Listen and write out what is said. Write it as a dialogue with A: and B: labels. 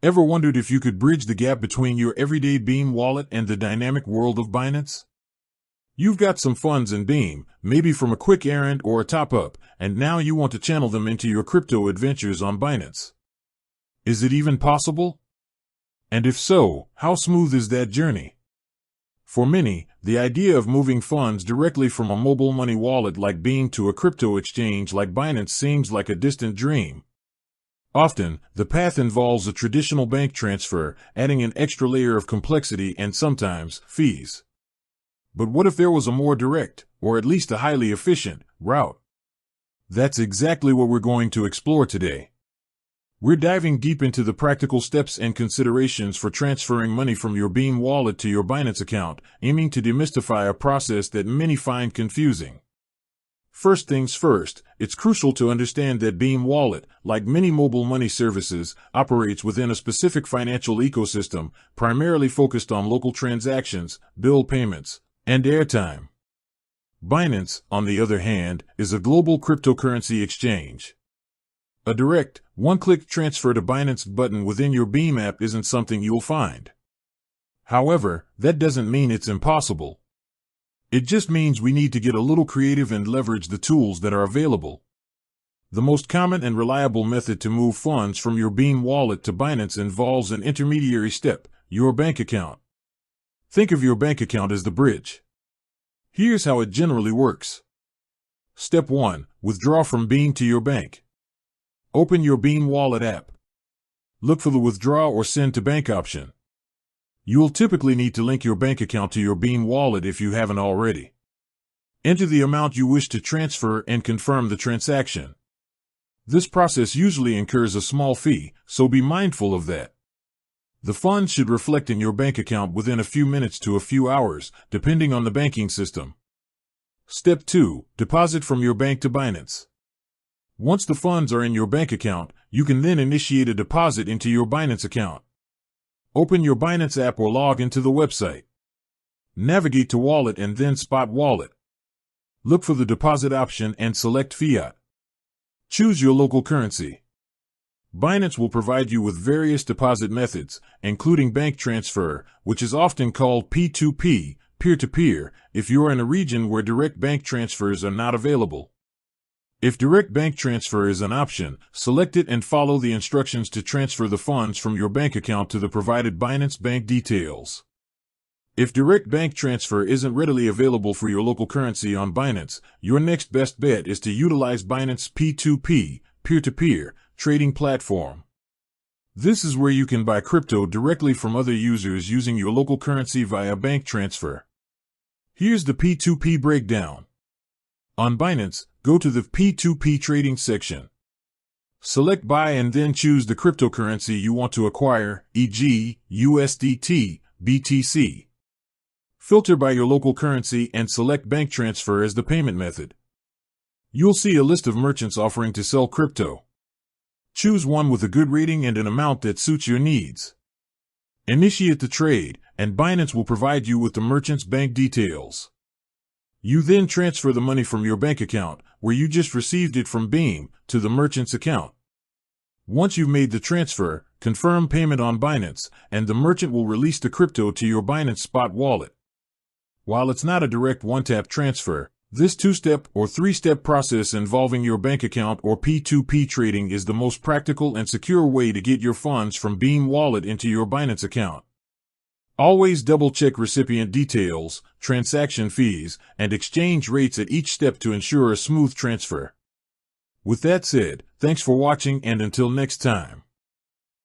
A: Ever wondered if you could bridge the gap between your everyday Beam wallet and the dynamic world of Binance? You've got some funds in Beam, maybe from a quick errand or a top-up, and now you want to channel them into your crypto adventures on Binance. Is it even possible? And if so, how smooth is that journey? For many, the idea of moving funds directly from a mobile money wallet like Beam to a crypto exchange like Binance seems like a distant dream. Often, the path involves a traditional bank transfer, adding an extra layer of complexity and sometimes fees. But what if there was a more direct, or at least a highly efficient, route? That's exactly what we're going to explore today. We're diving deep into the practical steps and considerations for transferring money from your Beam wallet to your Binance account, aiming to demystify a process that many find confusing. First things first, it's crucial to understand that Beam Wallet, like many mobile money services, operates within a specific financial ecosystem, primarily focused on local transactions, bill payments, and airtime. Binance, on the other hand, is a global cryptocurrency exchange. A direct, one-click transfer to Binance button within your Beam app isn't something you'll find. However, that doesn't mean it's impossible. It just means we need to get a little creative and leverage the tools that are available. The most common and reliable method to move funds from your Beam wallet to Binance involves an intermediary step, your bank account. Think of your bank account as the bridge. Here's how it generally works. Step 1. Withdraw from Beam to your bank. Open your Beam Wallet app. Look for the Withdraw or Send to Bank option. You'll typically need to link your bank account to your Beam wallet if you haven't already. Enter the amount you wish to transfer and confirm the transaction. This process usually incurs a small fee, so be mindful of that. The funds should reflect in your bank account within a few minutes to a few hours, depending on the banking system. Step 2. Deposit from your bank to Binance. Once the funds are in your bank account, you can then initiate a deposit into your Binance account. Open your Binance app or log into the website. Navigate to Wallet and then Spot Wallet. Look for the deposit option and select Fiat. Choose your local currency. Binance will provide you with various deposit methods, including bank transfer, which is often called P2P, peer-to-peer, if you are in a region where direct bank transfers are not available. If direct bank transfer is an option, select it and follow the instructions to transfer the funds from your bank account to the provided Binance bank details. If direct bank transfer isn't readily available for your local currency on Binance, your next best bet is to utilize Binance P2P, peer-to-peer, trading platform. This is where you can buy crypto directly from other users using your local currency via bank transfer. Here's the P2P breakdown. On Binance, go to the P2P trading section. Select Buy and then choose the cryptocurrency you want to acquire, e.g., USDT, BTC. Filter by your local currency and select Bank Transfer as the payment method. You'll see a list of merchants offering to sell crypto. Choose one with a good rating and an amount that suits your needs. Initiate the trade, and Binance will provide you with the merchant's bank details. You then transfer the money from your bank account, where you just received it from Beam, to the merchant's account. Once you've made the transfer, confirm payment on Binance, and the merchant will release the crypto to your Binance Spot wallet. While it's not a direct one-tap transfer, this two-step or three-step process involving your bank account or P2P trading is the most practical and secure way to get your funds from Beam Wallet into your Binance account. Always double-check recipient details, transaction fees, and exchange rates at each step to ensure a smooth transfer. With that said, thanks for watching and until next time.